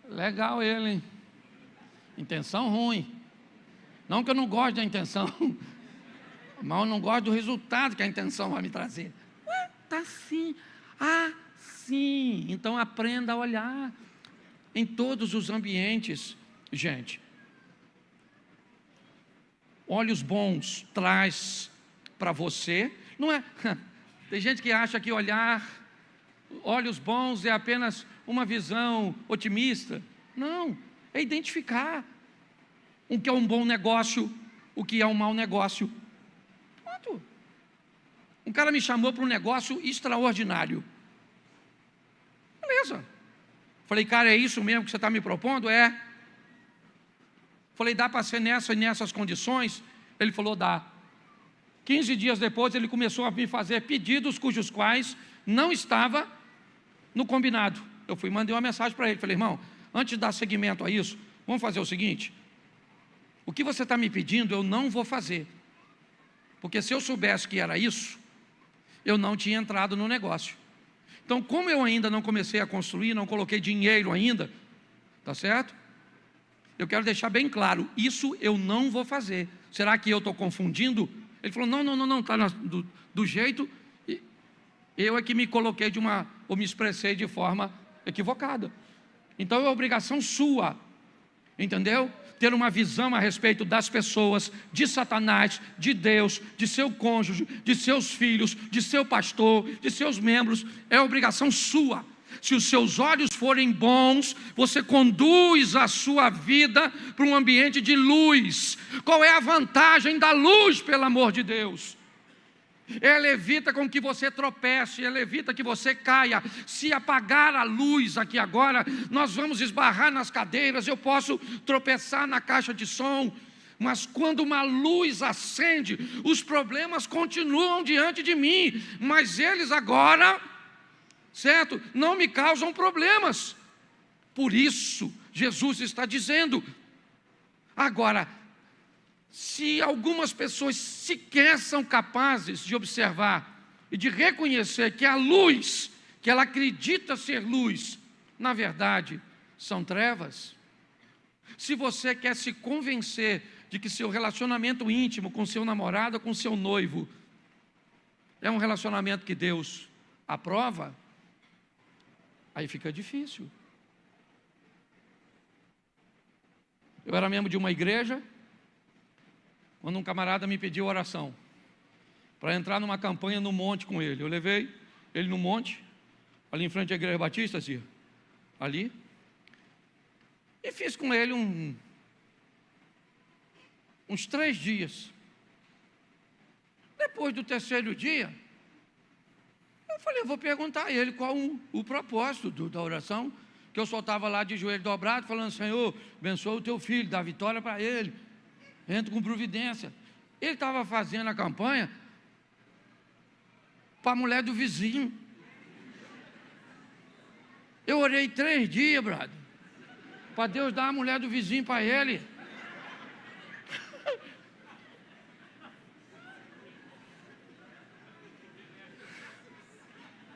Speaker 1: Legal ele, hein? Intenção ruim. Não que eu não goste da intenção, mas eu não gosto do resultado que a intenção vai me trazer. Está assim. Sim. Então aprenda a olhar em todos os ambientes, gente. Olhos bons traz para você, não é? Tem gente que acha que olhos bons é apenas uma visão otimista. Não, é identificar o que é um bom negócio, o que é um mau negócio. Pronto. Um cara me chamou para um negócio extraordinário. Beleza. Falei: cara, é isso mesmo que você está me propondo? É. Falei: dá para ser nessas condições? Ele falou: dá. 15 dias depois ele começou a me fazer pedidos cujos quais não estava no combinado. Eu mandei uma mensagem para ele, falei: irmão, antes de dar seguimento a isso, vamos fazer o seguinte: o que você está me pedindo eu não vou fazer, porque se eu soubesse que era isso, eu não tinha entrado no negócio. Então, como eu ainda não comecei a construir, não coloquei dinheiro ainda, tá certo? Eu quero deixar bem claro, isso eu não vou fazer. Será que eu estou confundindo? Ele falou: não, está do jeito, eu é que me coloquei ou me expressei de forma equivocada. Então é obrigação sua, entendeu? Ter uma visão a respeito das pessoas, de Satanás, de Deus, de seu cônjuge, de seus filhos, de seu pastor, de seus membros, é obrigação sua. Se os seus olhos forem bons, você conduz a sua vida para um ambiente de luz. Qual é a vantagem da luz, pelo amor de Deus? Ela evita com que você tropece, ela evita que você caia. Se apagar a luz aqui agora, nós vamos esbarrar nas cadeiras, eu posso tropeçar na caixa de som. Mas quando uma luz acende, os problemas continuam diante de mim, mas eles agora, certo, não me causam problemas. Por isso, Jesus está dizendo, agora, se algumas pessoas sequer são capazes de observar e de reconhecer que a luz, que ela acredita ser luz, na verdade, são trevas. Se você quer se convencer de que seu relacionamento íntimo com seu namorado, com seu noivo, é um relacionamento que Deus aprova, aí fica difícil. Eu era membro de uma igreja, quando um camarada me pediu oração para entrar numa campanha no monte com ele. Eu levei ele no monte, ali em frente à igreja batista, assim, ali, e fiz com ele uns 3 dias. Depois do 3º dia, eu falei, eu vou perguntar a ele qual o propósito da oração, que eu só estava lá de joelho dobrado, falando, Senhor, abençoa o teu filho, dá vitória para ele, entra com providência. Ele estava fazendo a campanha para a mulher do vizinho. Eu orei 3 dias, brother, para Deus dar a mulher do vizinho para ele.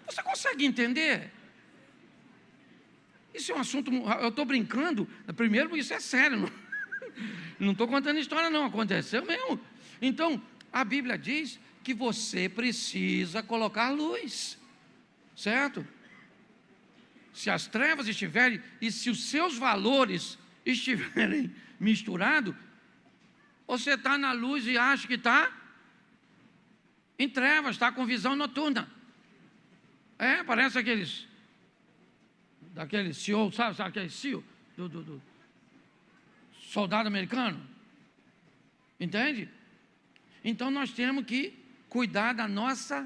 Speaker 1: Você consegue entender? Isso é um assunto, eu estou brincando, primeiro isso é sério, não estou contando história não, aconteceu mesmo. Então, a Bíblia diz que você precisa colocar luz, certo? Se as trevas estiverem, e se os seus valores estiverem misturados, você está na luz e acha que está em trevas, está com visão noturna. Parece daquele CEO, sabe aquele CEO do soldado americano? Entende? Então nós temos que cuidar da nossa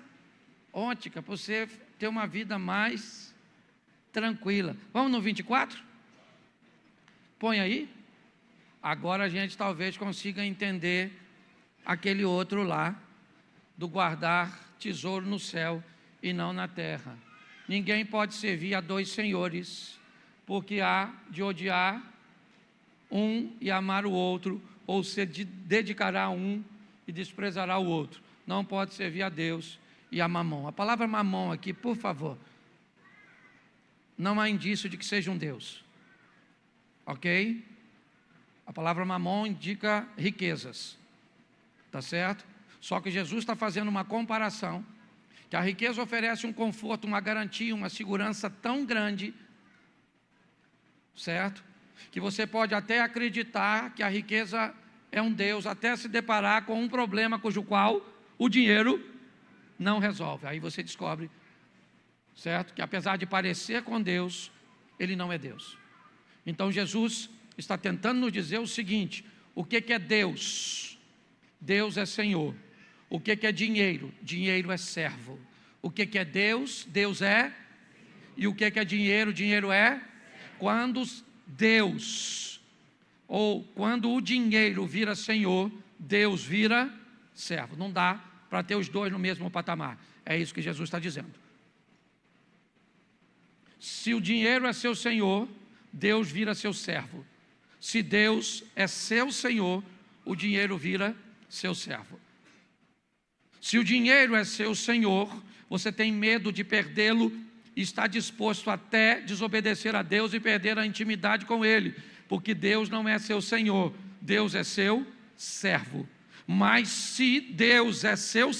Speaker 1: ótica, para você ter uma vida mais tranquila. Vamos no 24? Põe aí. Agora a gente talvez consiga entender aquele outro lá, do guardar tesouro no céu e não na terra. Ninguém pode servir a 2 senhores, porque há de odiar um e amar o outro, ou se dedicará a um e desprezará o outro. Não pode servir a Deus e a mamon. A palavra mamon aqui, por favor, não há indício de que seja um Deus, ok? A palavra mamon indica riquezas, tá certo? Só que Jesus está fazendo uma comparação, que a riqueza oferece um conforto, uma garantia, uma segurança tão grande, certo? Que você pode até acreditar que a riqueza é um Deus, até se deparar com um problema cujo qual o dinheiro não resolve. Aí você descobre, certo? Que apesar de parecer com Deus, ele não é Deus. Então Jesus está tentando nos dizer o seguinte: o que é Deus? Deus é Senhor. O que é dinheiro? Dinheiro é servo. O que é Deus? Deus é. E o que é dinheiro? Dinheiro é. Quando Deus, ou quando o dinheiro vira Senhor, Deus vira servo. Não dá para ter os dois no mesmo patamar. É isso que Jesus está dizendo. Se o dinheiro é seu Senhor, Deus vira seu servo. Se Deus é seu Senhor, o dinheiro vira seu servo. Se o dinheiro é seu Senhor, você tem medo de perdê-lo e está disposto até desobedecer a Deus e perder a intimidade com Ele, porque Deus não é seu Senhor, Deus é seu servo. Mas se Deus é seu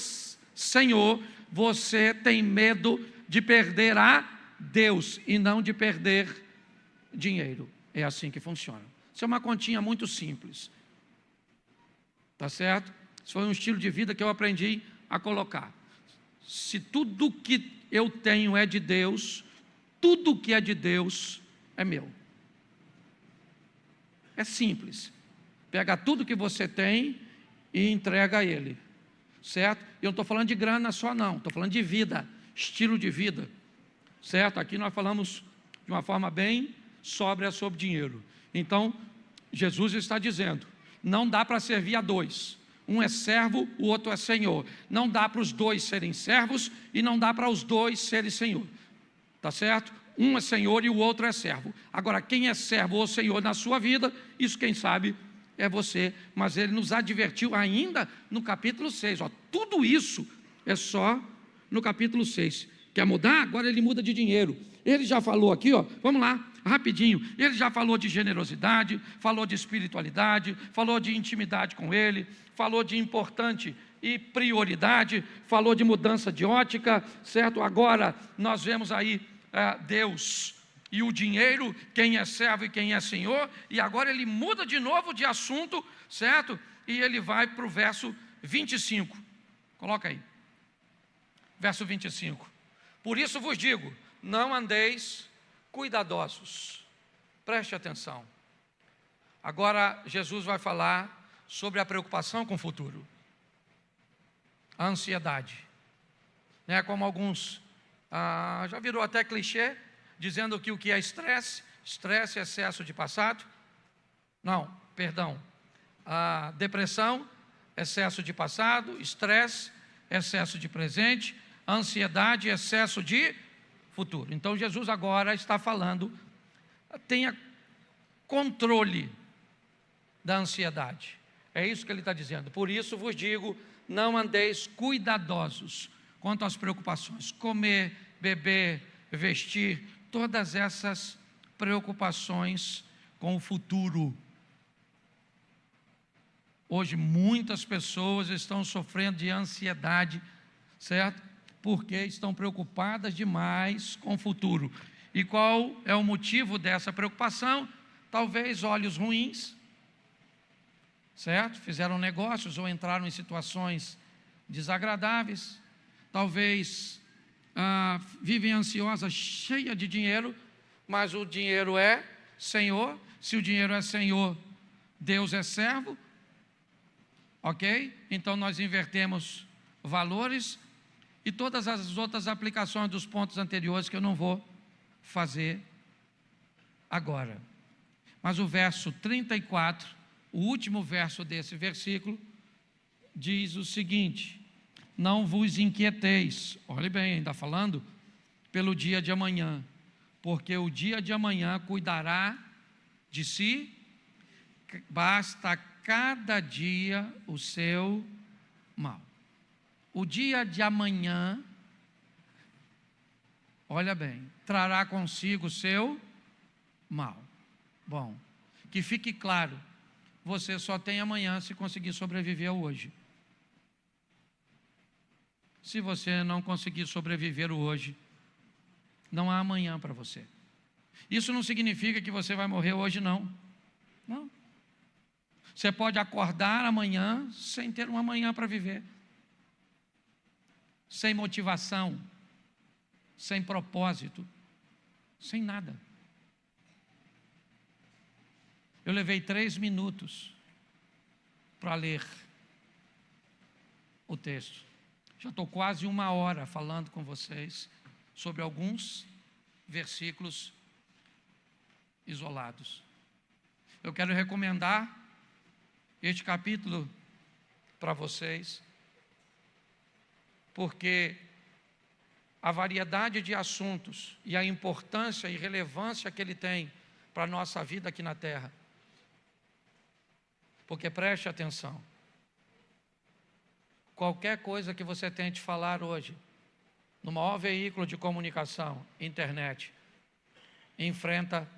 Speaker 1: Senhor, você tem medo de perder a Deus e não de perder dinheiro. É assim que funciona. Isso é uma continha muito simples, tá certo? Isso foi um estilo de vida que eu aprendi a colocar. Se tudo que eu tenho é de Deus, tudo que é de Deus é meu. É simples. Pega tudo que você tem e entrega a Ele, certo? E eu não estou falando de grana só não, estou falando de vida, estilo de vida, certo? Aqui nós falamos de uma forma bem sóbria sobre dinheiro. Então, Jesus está dizendo, não dá para servir a dois. Um é servo, o outro é senhor. Não dá para os dois serem servos e não dá para os dois serem senhor. Tá certo? Um é senhor e o outro é servo. Agora, quem é servo ou senhor na sua vida, isso quem sabe é você. Mas ele nos advertiu ainda no capítulo 6. Ó, tudo isso é só no capítulo 6. Quer mudar? Agora ele muda de dinheiro. Ele já falou aqui, ó, vamos lá, rapidinho. Ele já falou de generosidade, falou de espiritualidade, falou de intimidade com ele, falou de importante e prioridade, falou de mudança de ótica, certo? Agora nós vemos aí Deus e o dinheiro, quem é servo e quem é senhor, e agora ele muda de novo de assunto, certo? E ele vai para o verso 25, coloca aí, verso 25, por isso vos digo, não andeis cuidadosos, preste atenção, agora Jesus vai falar sobre a preocupação com o futuro, a ansiedade, né? Como alguns, já virou até clichê, dizendo que o que é estresse, estresse é excesso de passado, não, perdão, a depressão, excesso de passado, estresse, excesso de presente, ansiedade, excesso de futuro. Então Jesus agora está falando, tenha controle da ansiedade, é isso que ele está dizendo, por isso vos digo, não andeis cuidadosos quanto às preocupações, comer, beber, vestir, todas essas preocupações com o futuro. Hoje muitas pessoas estão sofrendo de ansiedade, certo? Porque estão preocupadas demais com o futuro. E qual é o motivo dessa preocupação? Talvez olhos ruins, certo? Fizeram negócios ou entraram em situações desagradáveis, talvez vivem ansiosas, cheia de dinheiro, mas o dinheiro é senhor, se o dinheiro é senhor, Deus é servo, ok? Então nós invertemos valores e todas as outras aplicações dos pontos anteriores que eu não vou fazer agora. Mas o verso 34, o último verso desse versículo, diz o seguinte: não vos inquieteis, olhe bem, ainda falando, pelo dia de amanhã, porque o dia de amanhã cuidará de si, basta cada dia o seu mal. O dia de amanhã, olha bem, trará consigo o seu mal. Bom, que fique claro, você só tem amanhã se conseguir sobreviver ao hoje. Se você não conseguir sobreviver o hoje, não há amanhã para você. Isso não significa que você vai morrer hoje, não. Não. Você pode acordar amanhã sem ter um amanhã para viver. Sem motivação, sem propósito, sem nada. Eu levei 3 minutos para ler o texto. Já estou quase 1 hora falando com vocês sobre alguns versículos isolados. Eu quero recomendar este capítulo para vocês, porque a variedade de assuntos e a importância e relevância que ele tem para a nossa vida aqui na terra. Porque preste atenção, qualquer coisa que você tente falar hoje, no maior veículo de comunicação, internet, enfrenta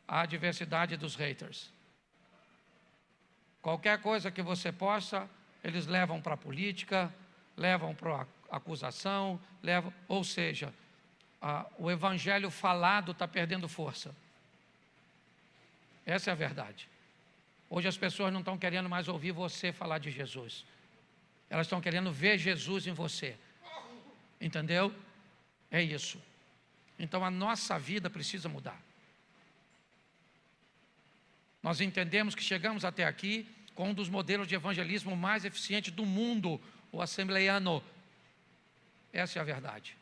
Speaker 1: a adversidade dos haters. Qualquer coisa que você possa, eles levam para a política, levam para a acusação, ou seja, o evangelho falado está perdendo força. Essa é a verdade. Hoje as pessoas não estão querendo mais ouvir você falar de Jesus. Elas estão querendo ver Jesus em você. Entendeu? É isso. Então a nossa vida precisa mudar. Nós entendemos que chegamos até aqui com um dos modelos de evangelismo mais eficientes do mundo, o assembleiano. Essa é a verdade.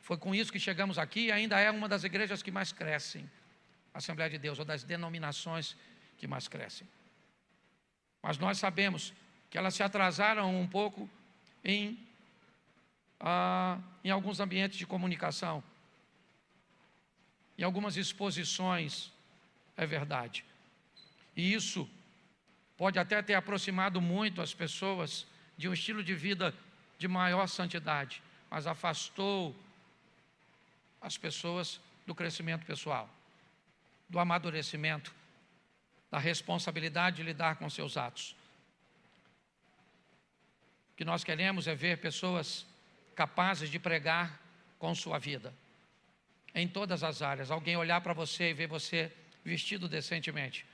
Speaker 1: Foi com isso que chegamos aqui e ainda é uma das igrejas que mais crescem, a Assembleia de Deus, ou das denominações que mais crescem. Mas nós sabemos que elas se atrasaram um pouco em alguns ambientes de comunicação, em algumas exposições, é verdade. E isso pode até ter aproximado muito as pessoas de um estilo de vida de maior santidade, mas afastou as pessoas do crescimento pessoal, do amadurecimento, da responsabilidade de lidar com seus atos. O que nós queremos é ver pessoas capazes de pregar com sua vida, em todas as áreas. Alguém olhar para você e ver você vestido decentemente.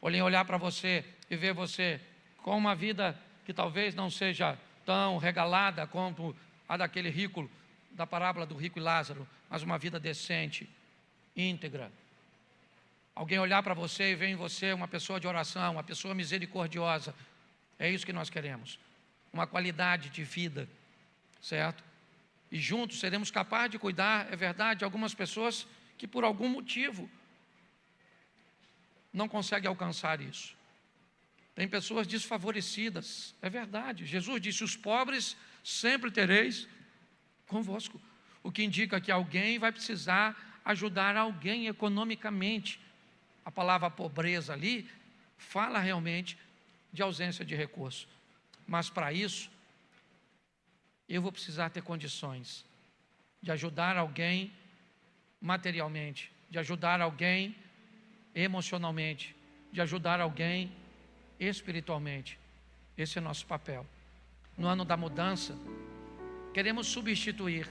Speaker 1: Alguém olhar para você e ver você com uma vida que talvez não seja tão regalada como a daquele rico, da parábola do rico e Lázaro, mas uma vida decente, íntegra. Alguém olhar para você e ver em você uma pessoa de oração, uma pessoa misericordiosa. É isso que nós queremos. Uma qualidade de vida, certo? E juntos seremos capazes de cuidar, é verdade, de algumas pessoas que por algum motivo não conseguem alcançar isso. Tem pessoas desfavorecidas, é verdade. Jesus disse: os pobres sempre tereis convosco. O que indica que alguém vai precisar ajudar alguém economicamente. A palavra pobreza ali fala realmente de ausência de recurso. Mas para isso, eu vou precisar ter condições de ajudar alguém materialmente, de ajudar alguém emocionalmente, de ajudar alguém espiritualmente. Esse é nosso papel. No ano da mudança, queremos substituir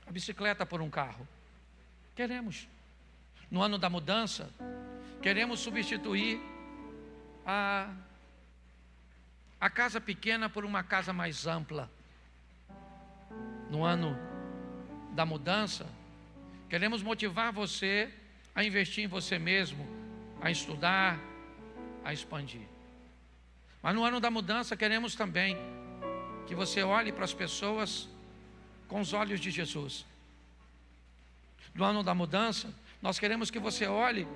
Speaker 1: a bicicleta por um carro. Queremos. No ano da mudança, queremos substituir a casa pequena por uma casa mais ampla. No ano da mudança, queremos motivar você a investir em você mesmo, a estudar, a expandir. Mas no ano da mudança, queremos também que você olhe para as pessoas com os olhos de Jesus. No ano da mudança, nós queremos que você olhe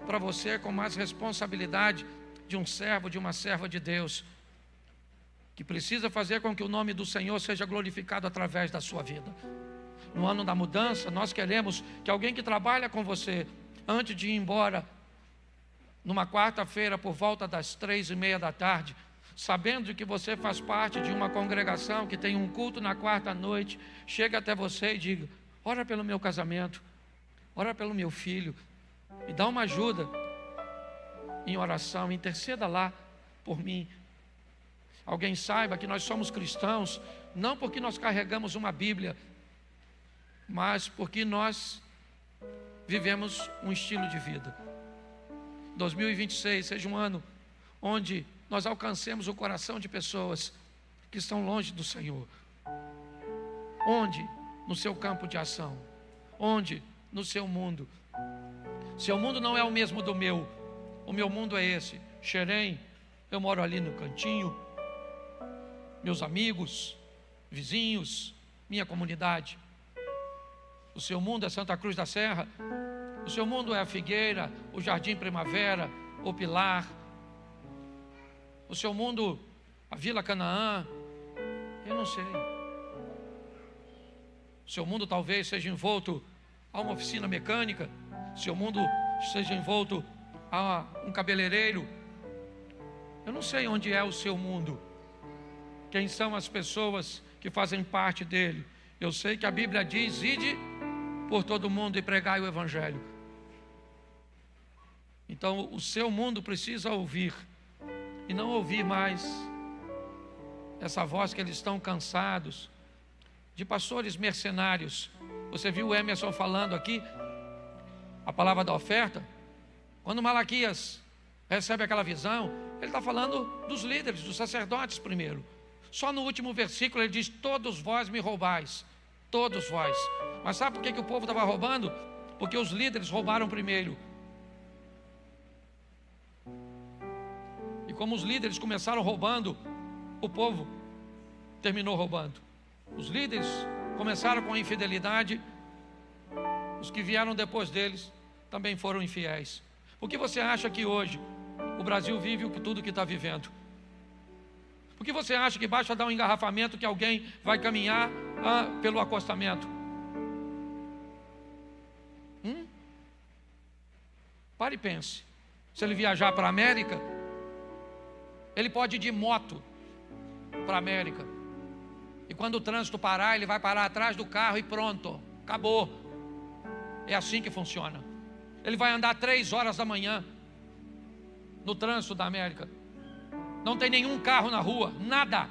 Speaker 1: para você com mais responsabilidade de um servo, de uma serva de Deus, que precisa fazer com que o nome do Senhor seja glorificado através da sua vida. No ano da mudança, nós queremos que alguém que trabalha com você, antes de ir embora, numa quarta-feira, por volta das 3:30 da tarde, sabendo que você faz parte de uma congregação que tem um culto na quarta noite, chega até você e diga: ora pelo meu casamento, ora pelo meu filho, me dá uma ajuda em oração, interceda lá por mim. Alguém saiba que nós somos cristãos, não porque nós carregamos uma Bíblia, mas porque nós vivemos um estilo de vida. 2026 seja um ano onde nós alcancemos o coração de pessoas que estão longe do Senhor. Onde? No seu campo de ação. Onde? No seu mundo. Seu mundo não é o mesmo do meu. O meu mundo é esse. Xerém, eu moro ali no cantinho. Meus amigos, vizinhos, minha comunidade. O seu mundo é Santa Cruz da Serra. O seu mundo é a Figueira, o Jardim Primavera, o Pilar. O seu mundo, a Vila Canaã. Eu não sei. O seu mundo talvez seja envolto a uma oficina mecânica. O seu mundo seja envolto a um cabeleireiro. Eu não sei onde é o seu mundo. Quem são as pessoas que fazem parte dele? Eu sei que a Bíblia diz: ide por todo mundo e pregai o Evangelho. Então o seu mundo precisa ouvir, e não ouvir mais essa voz que eles estão cansados, de pastores mercenários. Você viu o Emerson falando aqui, a palavra da oferta? Quando Malaquias recebe aquela visão, ele está falando dos líderes, dos sacerdotes primeiro. Só no último versículo ele diz: todos vós me roubais. todos vós. Mas sabe por que o povo estava roubando? Porque os líderes roubaram primeiro. E como os líderes começaram roubando, o povo terminou roubando. Os líderes começaram com a infidelidade, os que vieram depois deles também foram infiéis. Por que você acha que hoje o Brasil vive tudo que está vivendo? Por que você acha que basta dar um engarrafamento que alguém vai caminhar pelo acostamento? Pare e pense. Se ele viajar para a América, ele pode ir de moto para a América. E quando o trânsito parar, ele vai parar atrás do carro e pronto, acabou. É assim que funciona. Ele vai andar 3 horas da manhã no trânsito da América. Não tem nenhum carro na rua, nada.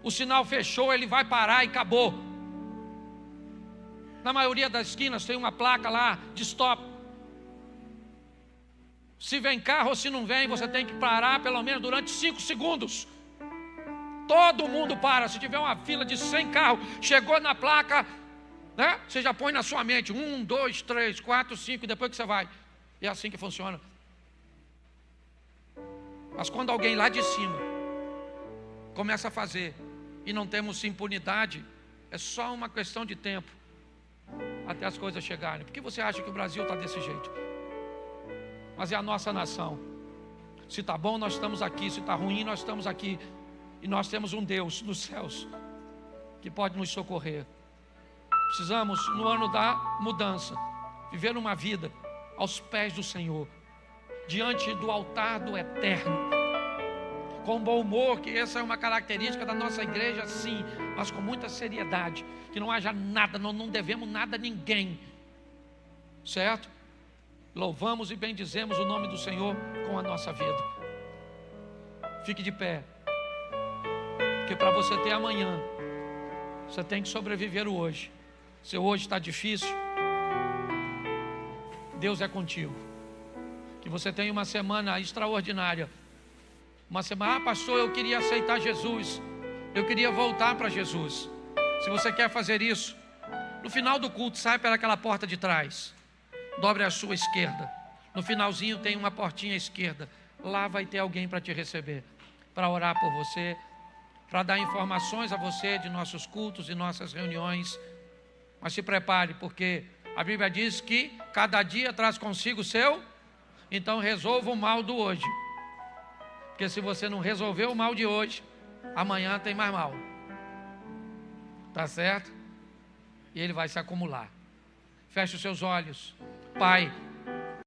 Speaker 1: O sinal fechou, ele vai parar e acabou. Na maioria das esquinas tem uma placa lá de stop. Se vem carro ou se não vem, você tem que parar pelo menos durante 5 segundos. Todo mundo para. Se tiver uma fila de 100 carros, chegou na placa, né? Você já põe na sua mente 1, 2, 3, 4, 5 e depois que você vai. É assim que funciona. Mas quando alguém lá de cima começa a fazer e não temos impunidade, é só uma questão de tempo até as coisas chegarem. Por que você acha que o Brasil está desse jeito? Mas é a nossa nação. Se está bom, nós estamos aqui. Se está ruim, nós estamos aqui. E nós temos um Deus nos céus que pode nos socorrer. Precisamos, no ano da mudança, viver uma vida aos pés do Senhor, diante do altar do Eterno, com bom humor, que essa é uma característica da nossa igreja, sim, mas com muita seriedade, que não haja nada, não devemos nada a ninguém, certo? Louvamos e bendizemos o nome do Senhor com a nossa vida. Fique de pé, porque para você ter amanhã, você tem que sobreviver o hoje. Se hoje está difícil, Deus é contigo. Que você tenha uma semana extraordinária. Uma semana, pastor, eu queria aceitar Jesus, eu queria voltar para Jesus. Se você quer fazer isso, no final do culto, sai pelaquela porta de trás, dobre a sua esquerda. No finalzinho tem uma portinha à esquerda. Lá vai ter alguém para te receber, para orar por você, para dar informações a você de nossos cultos e nossas reuniões. Mas se prepare, porque a Bíblia diz que cada dia traz consigo o seu. Então resolva o mal do hoje, porque se você não resolver o mal de hoje, amanhã tem mais mal. Tá certo? E ele vai se acumular. Feche os seus olhos. Pai,